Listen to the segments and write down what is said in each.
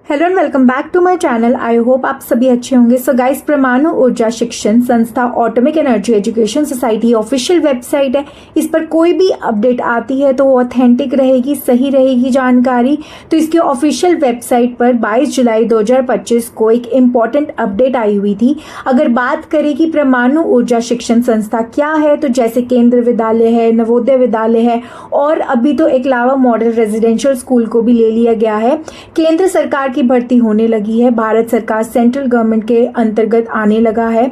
Hello and welcome back to my channel. I hope आप सभी अच्छे होंगे। सो गाइस, परमाणु ऊर्जा शिक्षण संस्था atomic energy education society official website है। इस पर कोई भी अपडेट आती है तो वो ऑथेंटिक रहेगी, सही रहेगी जानकारी। तो इसके ऑफिशियल वेबसाइट पर 22 जुलाई 2025 को एक इम्पॉर्टेंट अपडेट आई हुई थी। अगर बात करें कि परमाणु ऊर्जा शिक्षण संस्था क्या है, तो जैसे केंद्र विद्यालय है, नवोदय विद्यालय है और अभी तो एकलव्य मॉडल रेजिडेंशियल स्कूल को भी ले लिया गया है। केंद्र सरकार की भर्ती होने लगी है, भारत सरकार सेंट्रल गवर्नमेंट के अंतर्गत आने लगा है।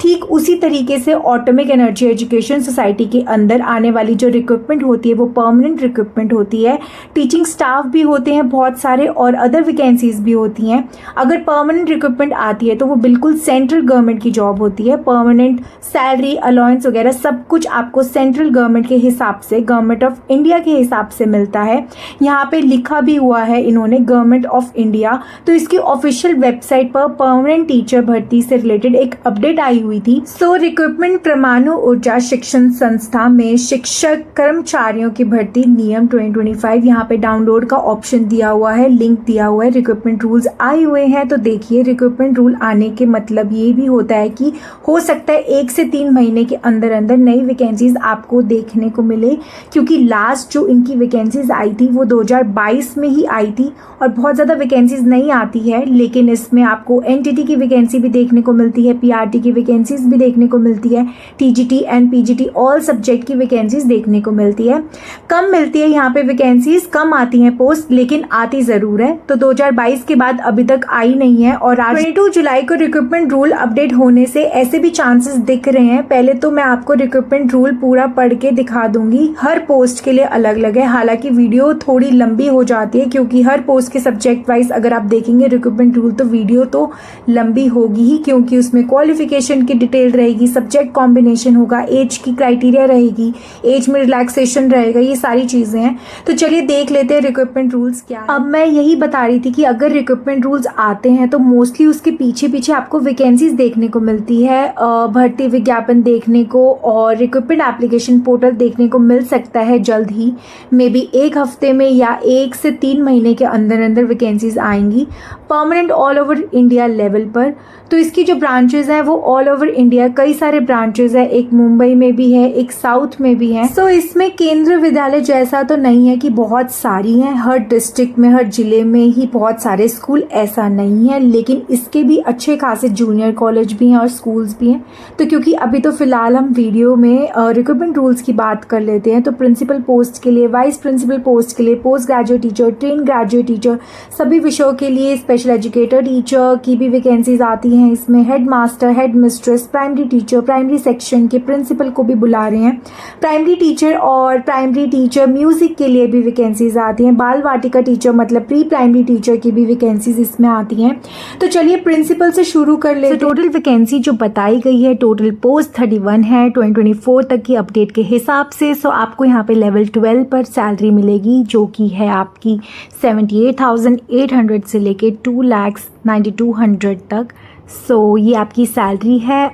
ठीक उसी तरीके से एटॉमिक एनर्जी एजुकेशन सोसाइटी के अंदर आने वाली जो रिक्रूटमेंट होती है वो परमानेंट रिक्रूटमेंट होती है। टीचिंग स्टाफ भी होते हैं बहुत सारे और अदर वैकेंसीज भी होती हैं। अगर परमानेंट रिक्रूटमेंट आती है तो वो बिल्कुल सेंट्रल गवर्नमेंट की जॉब होती है। परमानेंट सैलरी, अलाउंस वगैरह सब कुछ आपको सेंट्रल गवर्नमेंट के हिसाब से, गवर्नमेंट ऑफ इंडिया के हिसाब से मिलता है। यहाँ पे लिखा भी हुआ है इन्होंने गवर्नमेंट ऑफ इंडिया। तो इसकी ऑफिशियल वेबसाइट पर परमानेंट टीचर भर्ती से रिलेटेड एक अपडेट आई हुई थी। सो रिक्रूटमेंट परमाणु ऊर्जा शिक्षण संस्था में शिक्षक कर्मचारियों की भर्ती नियम 2025 यहाँ पे डाउनलोड का ऑप्शन दिया हुआ है, लिंक दिया हुआ है। रिक्रूटमेंट रूल्स आए हुए हैं। तो देखिए, रिक्रूटमेंट रूल आने के मतलब ये भी होता है कि हो सकता है 1 से 3 महीने के अंदर अंदर नई वैकेंसीज आपको देखने को मिले, क्योंकि लास्ट जो इनकी वैकेंसीज आई थी वो 2022 में ही आई थी और बहुत ज़्यादा वैकेंसीज नहीं आती है। लेकिन इसमें आपको एनटीटी की वैकेंसी भी देखने को मिलती है, पीआरटी की वैकेंसीज भी देखने को मिलती है, TGT and PGT all subject की वैकेंसीज देखने को मिलती है। कम मिलती है यहाँ पे वैकेंसीज, कम आती हैं पोस्ट, लेकिन आती ज़रूर है। तो 2022 के बाद अभी तक आई नहीं है और आज 22 जुलाई को रिक्रूटमेंट रूल अपडेट होने से ऐसे भी चांसेस दिख रहे हैं। पहले तो मैं आपको रिक्रूटमेंट रूल पूरा पढ़ के दिखा दूंगी। हर पोस्ट के लिए अलग अलग है, हालांकि वीडियो थोड़ी लंबी हो जाती है क्योंकि हर पोस्ट के सब्जेक्ट वाइज अगर आप देखेंगे रिक्रूटमेंट रूल तो वीडियो तो लंबी होगी ही, क्योंकि उसमें क्वालिफिकेशन की डिटेल रहेगी, सब्जेक्ट कॉम्बिनेशन होगा, एज की क्राइटेरिया रहेगी, एज में रिलैक्सेशन रहेगा, ये सारी चीजें हैं। तो चलिए देख लेते हैं रिक्रूटमेंट रूल्स क्या है। अब मैं यही बता रही थी कि अगर रिक्रूटमेंट रूल्स आते हैं तो मोस्टली उसके पीछे पीछे आपको वैकेंसीज देखने को मिलती है, भर्ती विज्ञापन देखने को और रिक्रूटमेंट एप्लीकेशन पोर्टल देखने को मिल सकता है जल्द ही। मे बी 1 हफ्ते में या 1 से 3 महीने के अंदर अंदर वैकेंसीज आएंगी permanent all over India level पर। तो इसकी जो ब्रांचेज हैं वो ऑल ओवर इंडिया, कई सारे ब्रांचेज है, एक मुंबई में भी है, एक साउथ में भी है। सो इसमें केंद्र विद्यालय जैसा तो नहीं है कि बहुत सारी हैं, हर डिस्ट्रिक्ट में, हर जिले में ही बहुत सारे स्कूल, ऐसा नहीं है। लेकिन इसके भी अच्छे खासे जूनियर कॉलेज भी हैं और स्कूल्स भी हैं। तो क्योंकि अभी तो फिलहाल हम वीडियो में रिक्रूटमेंट रूल्स की बात कर लेते हैं, तो प्रिंसिपल पोस्ट के लिए, वाइस प्रिंसिपल पोस्ट के लिए, post graduate teacher, train graduate teacher, सभी विषयों के लिए स्पेशल एजुकेटर टीचर की भी वैकेंसीज आती हैं। इसमें head master, head mistress, primary teacher, primary section के प्रिंसिपल को भी बुला रहे हैं। प्राइमरी टीचर और प्राइमरी टीचर म्यूजिक के लिए भी वैकेंसीज आती हैं। बाल वाटिका टीचर मतलब प्री प्राइमरी टीचर की भी वैकेंसीज इसमें आती हैं। तो चलिए प्रिंसिपल से शुरू कर ले। टोटल वैकेंसी जो बताई गई है, टोटल पोस्ट 31 है 2024 तक की अपडेट के हिसाब से। सो आपको यहाँ पे लेवल 12 पर सैलरी मिलेगी जो कि है आपकी 78,800 से लेके 2,92,100 तक। सो ये आपकी सैलरी है।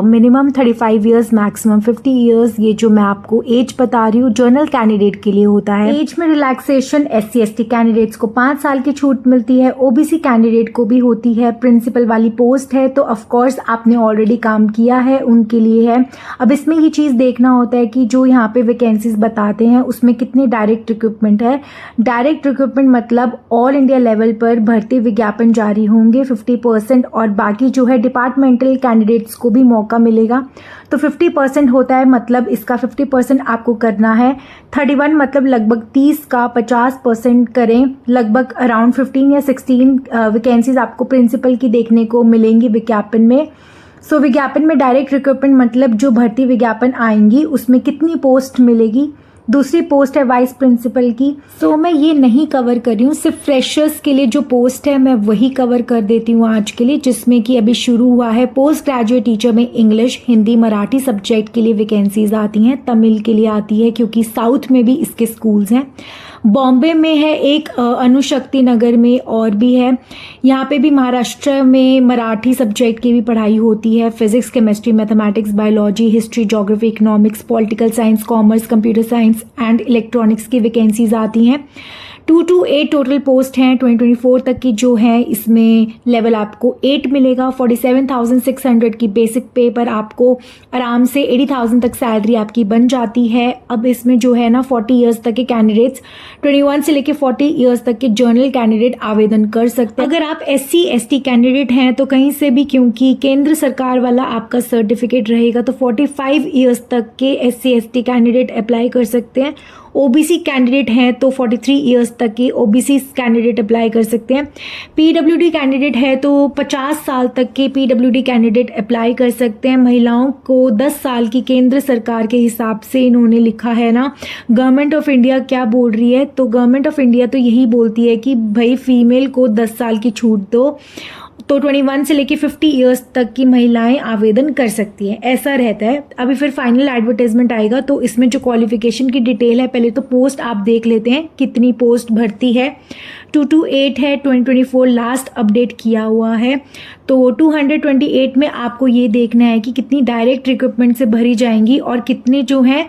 Minimum 35 years, maximum 50 years. ये जो मैं आपको एज बता रही हूँ जनरल कैंडिडेट के लिए होता है। एज में रिलैक्सेशन SC ST कैंडिडेट्स को 5 साल की छूट मिलती है, OBC कैंडिडेट को भी होती है। प्रिंसिपल वाली पोस्ट है तो ऑफकोर्स आपने ऑलरेडी काम किया है, उनके लिए है। अब इसमें ये चीज़ देखना होता है कि जो यहाँ पे वैकेंसीज बताते हैं उसमें कितनी डायरेक्ट रिक्रूटमेंट है। डायरेक्ट रिक्रूटमेंट मतलब ऑल इंडिया लेवल पर भर्ती विज्ञापन जारी होंगे 50%, और बाकी जो है डिपार्टमेंटल कैंडिडेट्स को भी मौका मिलेगा। तो 50% होता है, मतलब इसका 50% आपको करना है। 31 मतलब लगभग 30 का 50% करें, लगभग अराउंड 15 या 16 वैकेंसीज आपको प्रिंसिपल की देखने को मिलेंगी विज्ञापन में। सो विज्ञापन में डायरेक्ट रिक्रूटमेंट मतलब जो भर्ती विज्ञापन आएंगी उसमें कितनी पोस्ट मिलेगी। दूसरी पोस्ट है वाइस प्रिंसिपल की। सो मैं ये नहीं कवर कर रही हूँ, सिर्फ फ्रेशर्स के लिए जो पोस्ट है मैं वही कवर कर देती हूँ आज के लिए, जिसमें कि अभी शुरू हुआ है। पोस्ट ग्रेजुएट टीचर में इंग्लिश, हिंदी, मराठी सब्जेक्ट के लिए वैकेंसीज आती हैं, तमिल के लिए आती है क्योंकि साउथ में भी इसके स्कूल्स हैं। बॉम्बे में है एक, अणुशक्ति नगर में और भी है। यहाँ पे भी महाराष्ट्र में मराठी सब्जेक्ट की भी पढ़ाई होती है। Physics, chemistry, mathematics, biology, history, geography, economics, political science, commerce, computer science and electronics की वैकेंसीज आती हैं। 2 to 8 टोटल पोस्ट हैं 2024 तक की जो है, इसमें लेवल आपको 8 मिलेगा। 47,600 की बेसिक पे पर आपको आराम से 80,000 तक सैलरी आपकी बन जाती है। अब इसमें जो है ना 40 ईयर्स तक के कैंडिडेट्स, 21 से लेके 40 ईयर्स तक के जनरल कैंडिडेट आवेदन कर सकते हैं। अगर आप SC ST कैंडिडेट हैं तो कहीं से भी, क्योंकि केंद्र सरकार वाला आपका सर्टिफिकेट रहेगा, तो 45 ईयर्स तक के SC ST कैंडिडेट अप्लाई कर सकते हैं। OBC कैंडिडेट हैं तो 43 ईयर्स तक के OBC कैंडिडेट अप्लाई कर सकते हैं। PWD कैंडिडेट है तो 50 साल तक के PWD कैंडिडेट अप्लाई कर सकते हैं। महिलाओं को 10 साल की केंद्र सरकार के हिसाब से इन्होंने लिखा है ना, गवर्नमेंट ऑफ इंडिया क्या बोल रही है, तो गवर्नमेंट ऑफ इंडिया तो यही बोलती है कि भाई फीमेल को 10 साल की छूट दो, तो 21 से लेके 50 ईयर्स तक की महिलाएं आवेदन कर सकती हैं, ऐसा रहता है। अभी फिर फाइनल एडवर्टाइजमेंट आएगा तो इसमें जो क्वालिफिकेशन की डिटेल है, पहले तो पोस्ट आप देख लेते हैं कितनी पोस्ट भर्ती है। 2 to 8 है, 2024 लास्ट अपडेट किया हुआ है। तो 228 में आपको ये देखना है कि कितनी डायरेक्ट रिक्रूटमेंट से भरी जाएंगी और कितने जो हैं,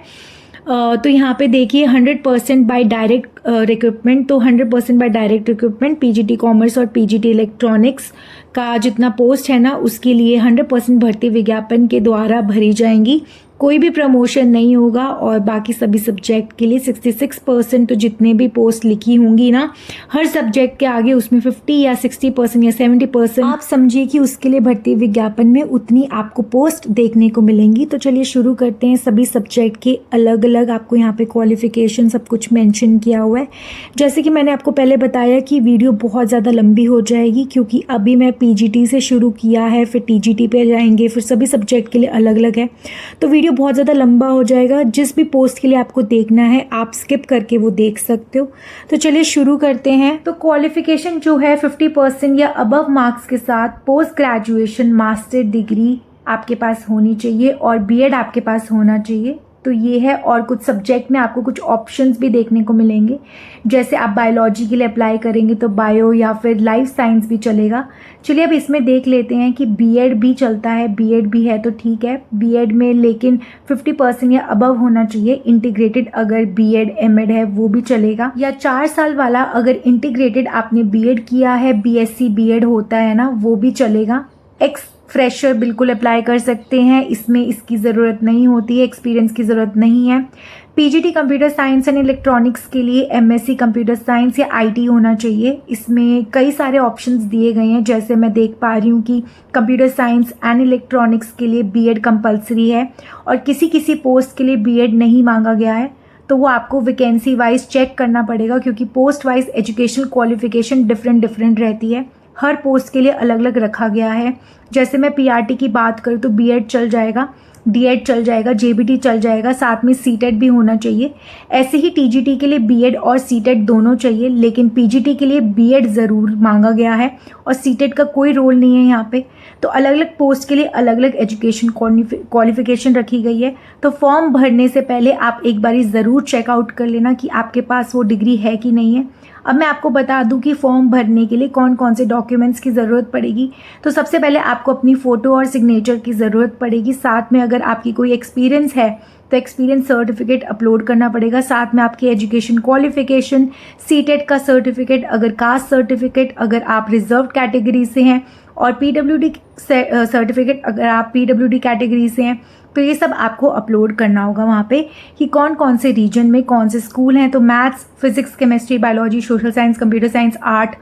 तो यहाँ पे देखिए 100% बाय डायरेक्ट रिक्रूटमेंट, तो 100% by direct recruitment PGT commerce और PGT इलेक्ट्रॉनिक्स का जितना पोस्ट है ना, उसके लिए 100% भर्ती विज्ञापन के द्वारा भरी जाएंगी। कोई भी प्रमोशन नहीं होगा और बाकी सभी सब्जेक्ट के लिए 66% तो जितने भी पोस्ट लिखी होंगी ना हर सब्जेक्ट के आगे, उसमें 50 या 60% या 70% आप समझिए कि उसके लिए भर्ती विज्ञापन में उतनी आपको पोस्ट देखने को मिलेंगी। तो चलिए शुरू करते हैं। सभी सब्जेक्ट के अलग अलग आपको यहाँ पे क्वालिफिकेशन सब कुछ मेंशन किया हुआ है। जैसे कि मैंने आपको पहले बताया कि वीडियो बहुत ज़्यादा लंबी हो जाएगी, क्योंकि अभी मैं PGT से शुरू किया है, फिर TGT पे जाएंगे, फिर सभी सब्जेक्ट के लिए अलग अलग है, तो वीडियो बहुत ज़्यादा लंबा हो जाएगा। जिस भी पोस्ट के लिए आपको देखना है आप स्किप करके वो देख सकते हो। तो चलिए शुरू करते हैं। तो क्वालिफिकेशन जो है 50% या अबव मार्क्स के साथ पोस्ट ग्रेजुएशन मास्टर डिग्री आपके पास होनी चाहिए और BEd आपके पास होना चाहिए। तो ये है, और कुछ सब्जेक्ट में आपको कुछ ऑप्शंस भी देखने को मिलेंगे। जैसे आप बायोलॉजी के लिए अप्लाई करेंगे तो बायो या फिर लाइफ साइंस भी चलेगा। चलिए अब इसमें देख लेते हैं कि BEd भी चलता है, BEd भी है तो ठीक है। BEd में लेकिन 50% या अबव होना चाहिए। इंटीग्रेटेड अगर BEd MAd है वो भी चलेगा, या 4 साल वाला अगर इंटीग्रेटेड आपने BEd किया है, BSc BEd होता है ना, वो भी चलेगा। एक्स फ्रेशर बिल्कुल अप्लाई कर सकते हैं, इसमें इसकी ज़रूरत नहीं होती है, एक्सपीरियंस की ज़रूरत नहीं है। PGT computer science and electronics के लिए MSc कंप्यूटर साइंस या IT होना चाहिए। इसमें कई सारे ऑप्शंस दिए गए हैं, जैसे मैं देख पा रही हूँ कि कंप्यूटर साइंस एंड इलेक्ट्रॉनिक्स के लिए BEd कंपलसरी है और किसी किसी पोस्ट के लिए BEd नहीं मांगा गया है, तो वो आपको वैकेंसी वाइज चेक करना पड़ेगा, क्योंकि post wise educational qualification different रहती है। हर पोस्ट के लिए अलग अलग रखा गया है। जैसे मैं PRT की बात करूँ तो BEd चल जाएगा, DEd चल जाएगा, JBT चल जाएगा, साथ में CTET भी होना चाहिए। ऐसे ही TGT के लिए BEd और CTET दोनों चाहिए, लेकिन PGT के लिए BEd ज़रूर मांगा गया है और CTET का कोई रोल नहीं है यहाँ पे। तो अलग अलग पोस्ट के लिए अलग अलग एजुकेशन क्वालिफिकेशन रखी गई है। तो फॉर्म भरने से पहले आप एक बारी ज़रूर चेकआउट कर लेना कि आपके पास वो डिग्री है कि नहीं है। अब मैं आपको बता दूं कि फॉर्म भरने के लिए कौन कौन से डॉक्यूमेंट्स की ज़रूरत पड़ेगी। तो सबसे पहले आपको अपनी फ़ोटो और सिग्नेचर की ज़रूरत पड़ेगी। साथ में अगर आपकी कोई एक्सपीरियंस है तो एक्सपीरियंस सर्टिफिकेट अपलोड करना पड़ेगा। साथ में आपकी एजुकेशन क्वालिफिकेशन, CTET का सर्टिफिकेट, अगर कास्ट सर्टिफिकेट अगर आप रिजर्व कैटेगरी से हैं, और PWD सर्टिफिकेट अगर आप PWD कैटेगरी से हैं, तो ये सब आपको अपलोड करना होगा वहाँ पे कि कौन कौन से रीजन में कौन से स्कूल हैं। तो maths, physics, chemistry, biology, social science, computer science, art,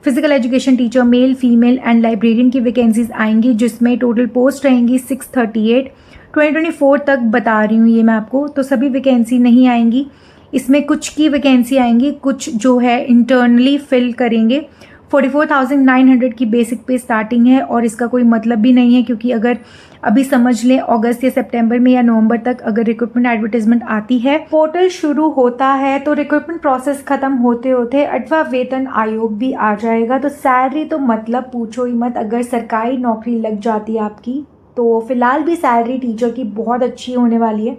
physical education teacher, male, female and librarian की वैकेंसीज आएंगी, जिसमें टोटल पोस्ट रहेंगी 638। 2024 तक बता रही हूँ ये मैं आपको, तो सभी वैकेंसी नहीं आएंगी। इसमें कुछ की वैकेंसी आएंगी, कुछ जो है इंटरनली फिल करेंगे। 44,900 की बेसिक पे स्टार्टिंग है और इसका कोई मतलब भी नहीं है, क्योंकि अगर अभी समझ लें अगस्त या सितंबर में या नवंबर तक अगर रिक्रूटमेंट एडवर्टाइजमेंट आती है, पोर्टल शुरू होता है, तो रिक्रूटमेंट प्रोसेस खत्म होते होते 8वां वेतन आयोग भी आ जाएगा। तो सैलरी तो मतलब पूछो ही मत, अगर सरकारी नौकरी लग जाती है आपकी तो फिलहाल भी सैलरी टीचर की बहुत अच्छी होने वाली है।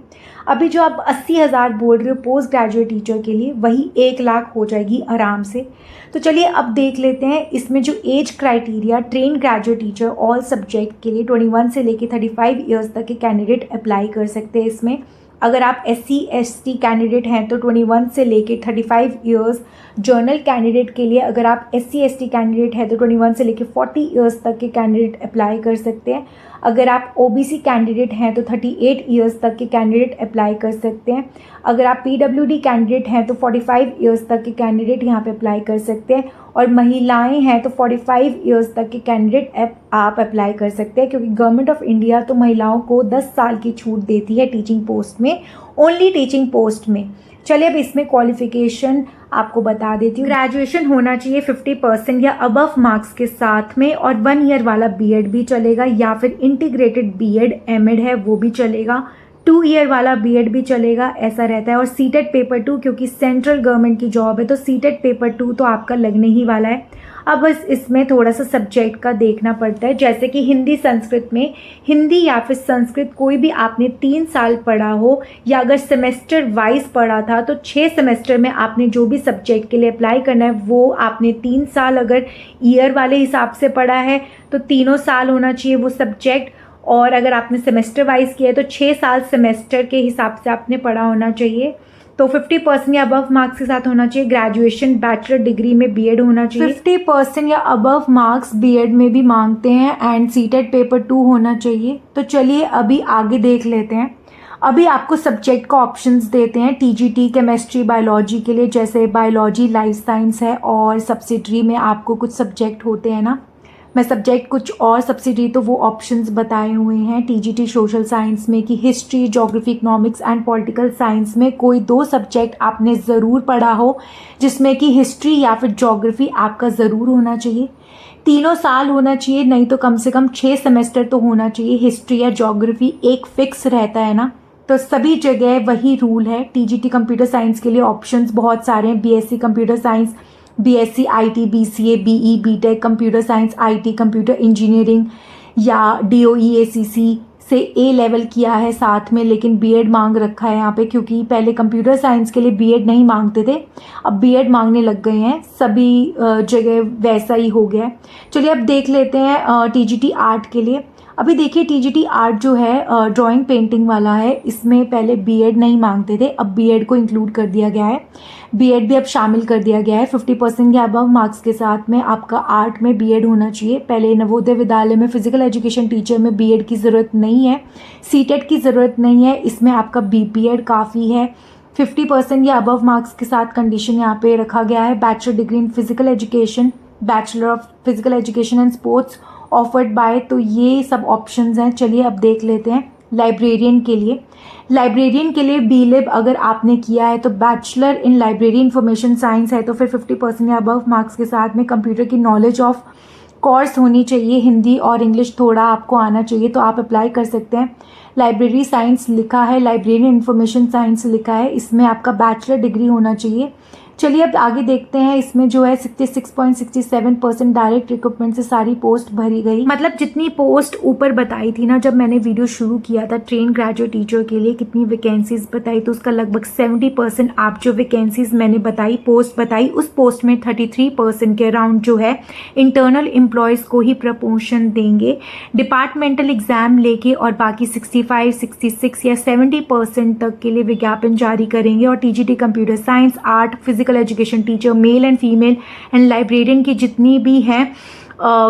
अभी जो आप 80,000 बोल रहे हो पोस्ट ग्रेजुएट टीचर के लिए, वही 1 लाख हो जाएगी आराम से। तो चलिए अब देख लेते हैं इसमें जो age criteria train graduate teacher all subject के लिए 21 से लेके 35 ईयर्स तक के कैंडिडेट अप्लाई कर सकते हैं। इसमें अगर आप SC ST कैंडिडेट हैं तो 21 से लेके 35 ईयर्स जर्नल कैंडिडेट के लिए अगर आप SC/ST कैंडिडेट है तो 21 से लेकर 40 ईयर्स तक के कैंडिडेट अप्लाई कर सकते हैं। अगर आप OBC कैंडिडेट हैं तो 38 ईयर्स तक के कैंडिडेट अप्लाई कर सकते हैं। अगर आप PWD कैंडिडेट हैं तो 45 ईयर्स तक के कैंडिडेट यहाँ पे अप्लाई कर सकते हैं। और महिलाएं हैं तो 45 ईयर्स तक के कैंडिडेट आप अप्लाई कर सकते हैं, क्योंकि गवर्नमेंट ऑफ इंडिया तो महिलाओं को 10 साल की छूट देती है टीचिंग पोस्ट में, ओनली टीचिंग पोस्ट में। चलिए अब इसमें क्वालिफिकेशन आपको बता देती हूँ। ग्रेजुएशन होना चाहिए 50% या अबव मार्क्स के साथ में, और 1 ईयर वाला BEd भी चलेगा, या फिर इंटीग्रेटेड BEd MAd है वो भी चलेगा, 2 ईयर वाला BEd भी चलेगा, ऐसा रहता है। और CTET पेपर 2, क्योंकि सेंट्रल गवर्नमेंट की जॉब है तो CTET पेपर 2 तो आपका लगने ही वाला है। अब बस इसमें थोड़ा सा सब्जेक्ट का देखना पड़ता है, जैसे कि हिंदी संस्कृत में, हिंदी या फिर संस्कृत कोई भी आपने 3 साल पढ़ा हो, या अगर सेमेस्टर वाइज पढ़ा था तो 6 सेमेस्टर में आपने जो भी सब्जेक्ट के लिए अप्लाई करना है वो आपने 3 साल अगर ईयर वाले हिसाब से पढ़ा है तो 3 साल होना चाहिए वो सब्जेक्ट, और अगर आपने सेमेस्टर वाइज किया है तो 6 साल सेमेस्टर के हिसाब से आपने पढ़ा होना चाहिए। तो 50% या अबव मार्क्स के साथ होना चाहिए। ग्रेजुएशन बैचलर डिग्री में BEd होना चाहिए। 50% या अबव मार्क्स BEd में भी मांगते हैं, एंड CTET पेपर 2 होना चाहिए। तो चलिए अभी आगे देख लेते हैं। अभी आपको सब्जेक्ट का ऑप्शंस देते हैं TGT केमिस्ट्री बायोलॉजी के लिए, जैसे बायोलॉजी लाइफ साइंस है, और सब्सिडरी में आपको कुछ सब्जेक्ट होते हैं ना, मैं सब्जेक्ट कुछ और सब्सिडरी तो वो ऑप्शंस बताए हुए हैं। TGT सोशल साइंस में कि history, geography, economics and political science में कोई 2 सब्जेक्ट आपने ज़रूर पढ़ा हो, जिसमें कि हिस्ट्री या फिर ज्योग्राफी आपका ज़रूर होना चाहिए। 3 साल होना चाहिए, नहीं तो कम से कम 6 सेमेस्टर तो होना चाहिए। हिस्ट्री या ज्योग्राफी एक फिक्स रहता है ना, तो सभी जगह वही रूल है। TGT कंप्यूटर साइंस के लिए ऑप्शंस बहुत सारे हैं। BSc computer science, BSc IT, BCA, BE, BTech computer science, IT computer engineering, या DOE ACC से A लेवल किया है साथ में, लेकिन BEd मांग रखा है यहाँ पे, क्योंकि पहले कंप्यूटर साइंस के लिए BEd नहीं मांगते थे, अब BEd मांगने लग गए हैं। सभी जगह वैसा ही हो गया है। चलिए अब देख लेते हैं TGT आर्ट के लिए। अभी देखिए TGT आर्ट जो है ड्राइंग पेंटिंग वाला है, इसमें पहले BEd नहीं मांगते थे, अब BEd को इंक्लूड कर दिया गया है। BEd भी अब शामिल कर दिया गया है। 50% या अबव मार्क्स के साथ में आपका आर्ट में BEd होना चाहिए। पहले नवोदय विद्यालय में फिजिकल एजुकेशन टीचर में BEd की ज़रूरत नहीं है, CTET की ज़रूरत नहीं है, इसमें आपका BPEd काफ़ी है। 50% या अबव मार्क्स के साथ कंडीशन यहाँ पे रखा गया है। Bachelor degree in physical education, bachelor of physical education and sports offered by, तो ये सब ऑप्शंस हैं। चलिए अब देख लेते हैं लाइब्रेरियन के लिए। लाइब्रेरियन के लिए BLib अगर आपने किया है तो bachelor in library information science है, तो फिर 50% या अबव मार्क्स के साथ में कंप्यूटर की नॉलेज ऑफ कोर्स होनी चाहिए। हिंदी और इंग्लिश थोड़ा आपको आना चाहिए, तो आप अप्लाई कर सकते हैं। लाइब्रेरी साइंस लिखा है, लाइब्रेरी इंफॉर्मेशन साइंस लिखा है, इसमें आपका बैचलर डिग्री होना चाहिए। चलिए अब आगे देखते हैं। इसमें जो है 66.67% डायरेक्ट रिक्रूटमेंट से सारी पोस्ट भरी गई। मतलब जितनी पोस्ट ऊपर बताई थी ना, जब मैंने वीडियो शुरू किया था ट्रेन ग्रेजुएट टीचर के लिए कितनी वैकेंसीज बताई, तो उसका लगभग 70% आप जो वैकेंसीज मैंने बताई, पोस्ट बताई, उस पोस्ट में 33% के अराउंड जो है इंटरनल एम्प्लॉयज़ को ही प्रमोशन देंगे। डिपार्टमेंटल एग्जाम लेके और बाकी 65, 66 या 70% तक के लिए विज्ञापन जारी करेंगे। और TGT computer science, art, physical education teacher, male and female and librarian की जितनी भी हैं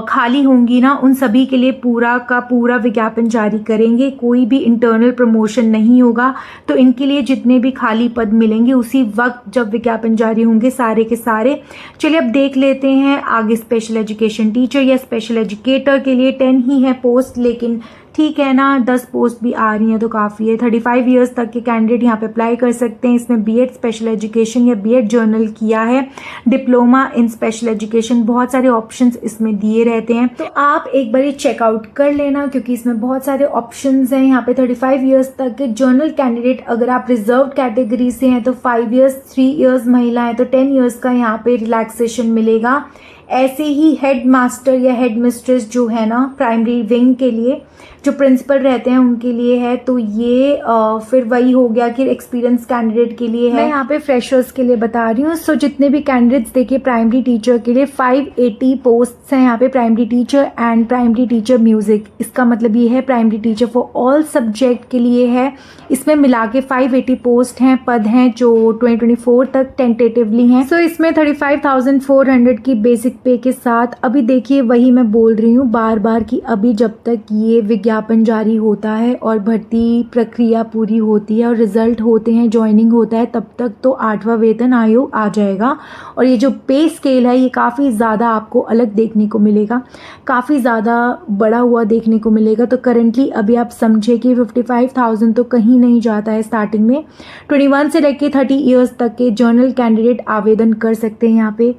खाली होंगी ना, उन सभी के लिए पूरा का पूरा विज्ञापन जारी करेंगे। कोई भी इंटरनल प्रमोशन नहीं होगा, तो इनके लिए जितने भी खाली पद मिलेंगे उसी वक्त जब विज्ञापन जारी होंगे सारे के सारे। चलिए अब देख लेते हैं आगे। स्पेशल एजुकेशन टीचर या स्पेशल एजुकेटर के लिए 10 ही है पोस्ट, लेकिन ठीक है ना, 10 पोस्ट भी आ रही हैं तो काफ़ी है। 35 ईयर्स तक के कैंडिडेट यहाँ पे अप्लाई कर सकते हैं। इसमें BEd स्पेशल एजुकेशन या BEd जर्नल किया है, डिप्लोमा इन स्पेशल एजुकेशन, बहुत सारे ऑप्शंस इसमें दिए रहते हैं, तो आप एक बार चेकआउट कर लेना, क्योंकि इसमें बहुत सारे ऑप्शंस हैं। यहाँ पे 35 ईयर्स तक के जर्नल कैंडिडेट, अगर आप रिजर्व कैटेगरी से हैं तो 5 ईयर्स, 3 ईयर्स महिला है तो 10 ईयर्स का यहाँ पे रिलैक्सेशन मिलेगा। ऐसे ही हेड मास्टर या हेड मिस्ट्रेस जो है ना प्राइमरी विंग के लिए, जो प्रिंसिपल रहते हैं उनके लिए है। तो ये फिर वही हो गया कि एक्सपीरियंस कैंडिडेट के लिए है। मैं यहाँ पे फ्रेशर्स के लिए बता रही हूँ। सो जितने भी कैंडिडेट्स देखिए प्राइमरी टीचर के लिए 580 पोस्ट्स हैं यहाँ पे, primary teacher and primary teacher music. इसका मतलब ये है primary teacher for all subject के लिए है। इसमें मिला के 580 पोस्ट हैं, पद हैं जो 2024 तक टेंटेटिवली हैं। सो इसमें 35,400 की बेसिक पे के साथ, अभी देखिए वही मैं बोल रही हूँ बार बार कि अभी जब तक ये विज्ञापन जारी होता है और भर्ती प्रक्रिया पूरी होती है और रिजल्ट होते हैं, ज्वाइनिंग होता है, तब तक तो 8वां वेतन आयोग आ जाएगा। और ये जो पे स्केल है ये काफ़ी ज़्यादा आपको अलग देखने को मिलेगा, काफ़ी ज़्यादा बड़ा हुआ देखने को मिलेगा। तो करंटली अभी आप समझे कि 55,000 तो कहीं नहीं जाता है स्टार्टिंग में। 21 से लेके 30 ईयर्स तक के जर्नल कैंडिडेट आवेदन कर सकते हैं यहाँ पे।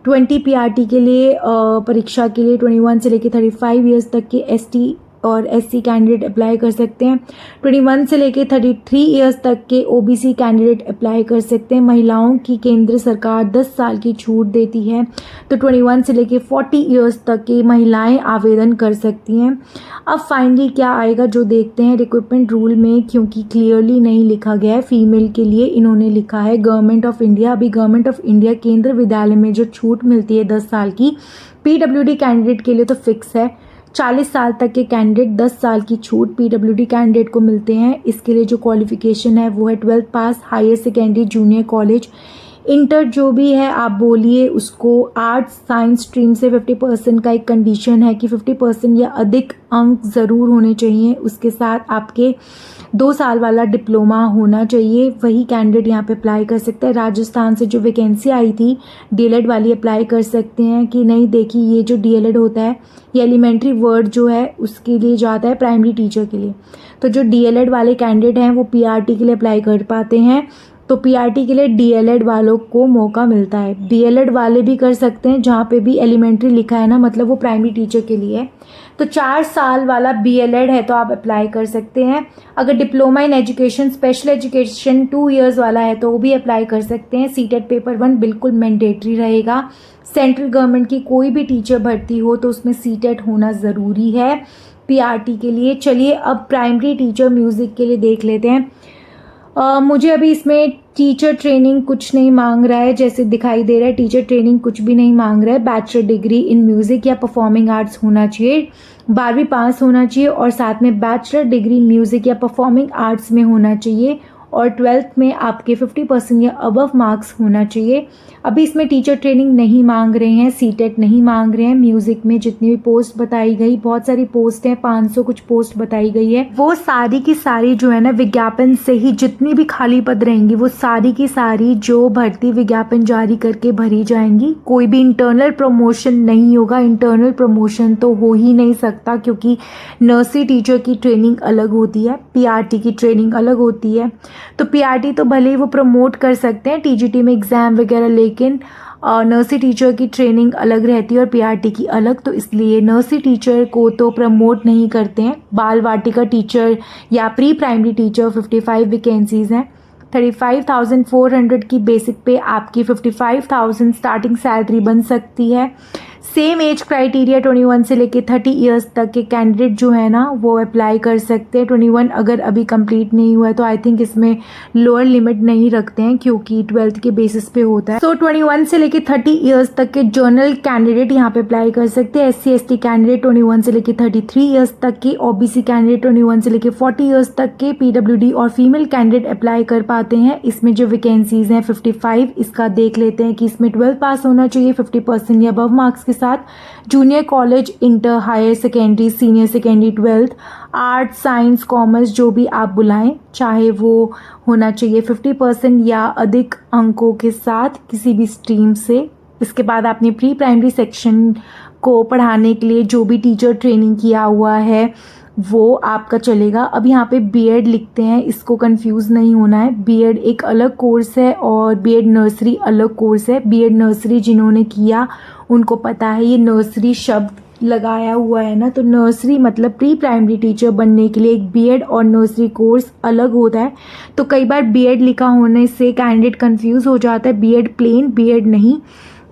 20 पीआरटी के लिए परीक्षा के लिए 21 से लेके 35 ईयर्स तक के एसटी और एससी कैंडिडेट अप्लाई कर सकते हैं। 21 से लेके 33 ईयर्स तक के ओबीसी कैंडिडेट अप्लाई कर सकते हैं। महिलाओं की केंद्र सरकार 10 साल की छूट देती है, तो 21 से लेके 40 ईयर्स तक की महिलाएं आवेदन कर सकती हैं। अब फाइनली क्या आएगा जो देखते हैं रिक्रूटमेंट रूल में, क्योंकि क्लियरली नहीं लिखा गया है फीमेल के लिए। इन्होंने लिखा है गवर्नमेंट ऑफ इंडिया। अभी गवर्नमेंट ऑफ इंडिया केंद्र विद्यालय में जो छूट मिलती है 10 साल की, पीडब्ल्यूडी कैंडिडेट के लिए तो फिक्स है। 40 साल तक के कैंडिडेट 10 साल की छूट पीडब्ल्यूडी कैंडिडेट को मिलते हैं। इसके लिए जो क्वालिफिकेशन है वो है 12th पास, higher secondary, junior college, inter जो भी है आप बोलिए उसको। आर्ट्स साइंस स्ट्रीम से 50% का एक कंडीशन है कि 50% या अधिक अंक ज़रूर होने चाहिए। उसके साथ आपके 2 साल वाला डिप्लोमा होना चाहिए। वही कैंडिडेट यहाँ पे अप्लाई कर सकते हैं। राजस्थान से जो वैकेंसी आई थी डीएलएड वाली अप्लाई कर सकते हैं कि नहीं। देखिए ये जो डीएलएड होता है ये एलिमेंट्री वर्ड जो है उसके लिए जाता है प्राइमरी टीचर के लिए। तो जो डीएलएड वाले कैंडिडेट हैं वो पीआरटी के लिए अप्लाई कर पाते हैं। तो पीआरटी के लिए डीएलएड वालों को मौका मिलता है। डीएलएड वाले भी कर सकते हैं, जहाँ पे भी एलिमेंट्री लिखा है ना, मतलब वो प्राइमरी टीचर के लिए है। तो 4 साल वाला बीएलएड है तो आप अप्लाई कर सकते हैं। अगर diploma in education, special education 2 years वाला है तो वो भी अप्लाई कर सकते हैं। सीटेट पेपर 1 बिल्कुल मैंडेटरी रहेगा। सेंट्रल गवर्नमेंट की कोई भी टीचर भर्ती हो तो उसमें सीटेट होना ज़रूरी है पीआरटी के लिए। चलिए अब प्राइमरी टीचर म्यूज़िक के लिए देख लेते हैं। मुझे अभी इसमें टीचर ट्रेनिंग कुछ नहीं मांग रहा है, जैसे दिखाई दे रहा है टीचर ट्रेनिंग कुछ भी नहीं मांग रहा है। बैचलर डिग्री इन म्यूज़िक या परफॉर्मिंग आर्ट्स होना चाहिए, 12वीं पास होना चाहिए और साथ में बैचलर डिग्री म्यूज़िक या परफॉर्मिंग आर्ट्स में होना चाहिए और 12th में आपके 50% या अबव मार्क्स होना चाहिए। अभी इसमें टीचर ट्रेनिंग नहीं मांग रहे हैं, सीटेट नहीं मांग रहे हैं। म्यूज़िक में जितनी भी पोस्ट बताई गई, बहुत सारी पोस्ट हैं, 500 कुछ पोस्ट बताई गई है, वो सारी की सारी जो है ना विज्ञापन से ही जितनी भी खाली पद रहेंगी वो सारी की सारी जो भर्ती विज्ञापन जारी करके भरी जाएंगी। कोई भी इंटरनल प्रमोशन नहीं होगा। इंटरनल प्रमोशन तो हो ही नहीं सकता क्योंकि नर्सरी टीचर की ट्रेनिंग अलग होती है, पीआरटी की ट्रेनिंग अलग होती है। तो पीआरटी तो भले ही वो प्रमोट कर सकते हैं टीजीटी में एग्ज़ाम वगैरह, लेकिन नर्सरी टीचर की ट्रेनिंग अलग रहती है और पीआरटी की अलग। तो इसलिए नर्सरी टीचर को तो प्रमोट नहीं करते हैं। बाल वाटिका टीचर या प्री प्राइमरी टीचर 55 वैकेंसीज़ हैं। 35,400 की बेसिक पे आपकी 55,000 स्टार्टिंग सैलरी बन सकती है। सेम एज क्राइटेरिया 21 से लेके 30 इयर्स तक के कैंडिडेट जो है ना वो अप्लाई कर सकते हैं। 21 अगर अभी कंप्लीट नहीं हुआ है तो आई थिंक इसमें लोअर लिमिट नहीं रखते हैं क्योंकि 12th के बेसिस पे होता है। सो 21 से लेके 30 इयर्स तक के जर्नल कैंडिडेट यहाँ पे अप्लाई कर सकते हैं। SC/ST कैंडिडेट 21 से लेके 33 इयर्स तक के, OBC कैंडिडेट 21 से लेके 40 इयर्स तक के, PWD और फीमेल कैंडिडेट अप्लाई कर पाते हैं। इसमें जो वैकेंसीज हैं 55, इसका देख लेते हैं कि इसमें 12 पास होना चाहिए, 50% या अबव मार्क्स के साथ, junior college, inter, higher secondary, senior secondary, 12th, arts science commerce जो भी आप बुलाएं, चाहे वो होना चाहिए 50% या अधिक अंकों के साथ किसी भी स्ट्रीम से। इसके बाद आपने प्री प्राइमरी सेक्शन को पढ़ाने के लिए जो भी टीचर ट्रेनिंग किया हुआ है वो आपका चलेगा। अब यहाँ पे बीएड लिखते हैं, इसको कंफ्यूज नहीं होना है। बीएड एक अलग कोर्स है और बीएड नर्सरी अलग कोर्स है। बीएड नर्सरी जिन्होंने किया उनको पता है, ये नर्सरी शब्द लगाया हुआ है ना, तो नर्सरी मतलब प्री प्राइमरी टीचर बनने के लिए एक बीएड और नर्सरी कोर्स अलग होता है। तो कई बार बीएड लिखा होने से कैंडिडेट कंफ्यूज हो जाता है। बीएड प्लेन बीएड नहीं,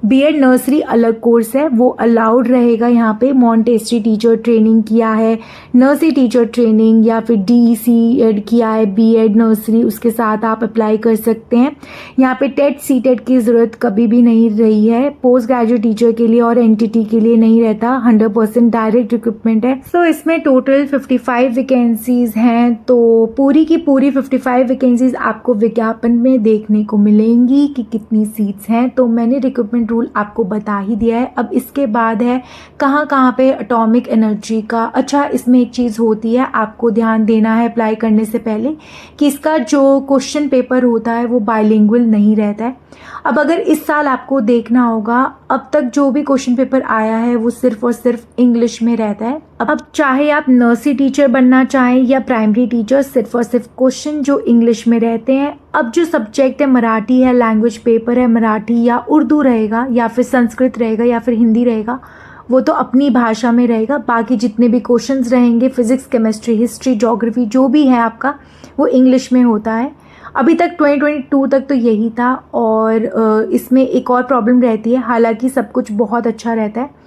बीएड नर्सरी अलग कोर्स है, वो अलाउड रहेगा यहाँ पे। मॉन्टेसरी टीचर ट्रेनिंग किया है, नर्सरी टीचर ट्रेनिंग या फिर DCED किया है बीएड नर्सरी, उसके साथ आप अप्लाई कर सकते हैं। यहाँ पे टेट सीटेट की ज़रूरत कभी भी नहीं रही है। पोस्ट ग्रेजुएट टीचर के लिए और एनटीटी के लिए नहीं रहता, 100% डायरेक्ट रिक्रूटमेंट है। सो इसमें टोटल 55 वैकेंसीज हैं, तो पूरी की पूरी 55 वैकेंसीज आपको विज्ञापन में देखने को मिलेंगी कि कितनी सीट्स हैं। तो मैंने रिक्रूटमेंट रूल आपको बता ही दिया है। अब इसके बाद है कहाँ कहाँ पे एटॉमिक एनर्जी का। अच्छा, इसमें एक चीज़ होती है, आपको ध्यान देना है अप्लाई करने से पहले कि इसका जो क्वेश्चन पेपर होता है वो बाइलिंगुअल नहीं रहता है। अब अगर इस साल आपको देखना होगा, अब तक जो भी क्वेश्चन पेपर आया है वो सिर्फ और सिर्फ इंग्लिश में रहता है। अब चाहे आप नर्सरी टीचर बनना चाहें या प्राइमरी टीचर, सिर्फ और सिर्फ क्वेश्चन जो इंग्लिश में रहते हैं। अब जो सब्जेक्ट है मराठी है, लैंग्वेज पेपर है मराठी या उर्दू रहेगा या फिर संस्कृत रहेगा या फिर हिंदी रहेगा, वो तो अपनी भाषा में रहेगा। बाकी जितने भी क्वेश्चंस रहेंगे, फिजिक्स, केमिस्ट्री, हिस्ट्री, ज्योग्राफी जो भी है आपका, वो इंग्लिश में होता है। अभी तक 2022 तक तो यही था। और इसमें एक और प्रॉब्लम रहती है, हालांकि सब कुछ बहुत अच्छा रहता है।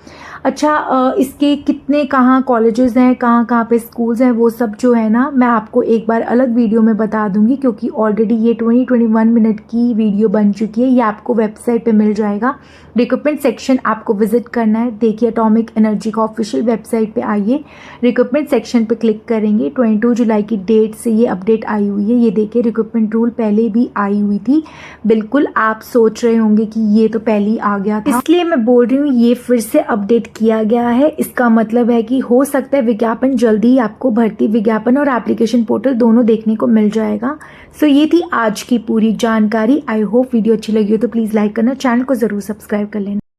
अच्छा, इसके कितने कहाँ कॉलेजेस हैं, कहाँ कहाँ पे स्कूल्स हैं, वो सब जो है ना मैं आपको एक बार अलग वीडियो में बता दूंगी, क्योंकि ऑलरेडी ये 20-21 मिनट की वीडियो बन चुकी है। ये आपको वेबसाइट पे मिल जाएगा। रिक्रूटमेंट सेक्शन आपको विजिट करना है। देखिए, एटॉमिक एनर्जी का ऑफिशियल वेबसाइट पे आइए, रिक्रूटमेंट सेक्शन पे क्लिक करेंगे। 22 जुलाई की डेट से ये अपडेट आई हुई है। ये देखिए, रिक्रूटमेंट रूल पहले भी आई हुई थी। बिल्कुल आप सोच रहे होंगे कि ये तो पहले ही आ गया था, इसलिए मैं बोल रही हूँ ये फिर से अपडेट किया गया है। इसका मतलब है कि हो सकता है विज्ञापन जल्दी ही आपको भर्ती विज्ञापन और एप्लीकेशन पोर्टल दोनों देखने को मिल जाएगा। सो ये थी आज की पूरी जानकारी। आई होप वीडियो अच्छी लगी हो तो प्लीज़ लाइक करना, चैनल को ज़रूर सब्सक्राइब कर लेना।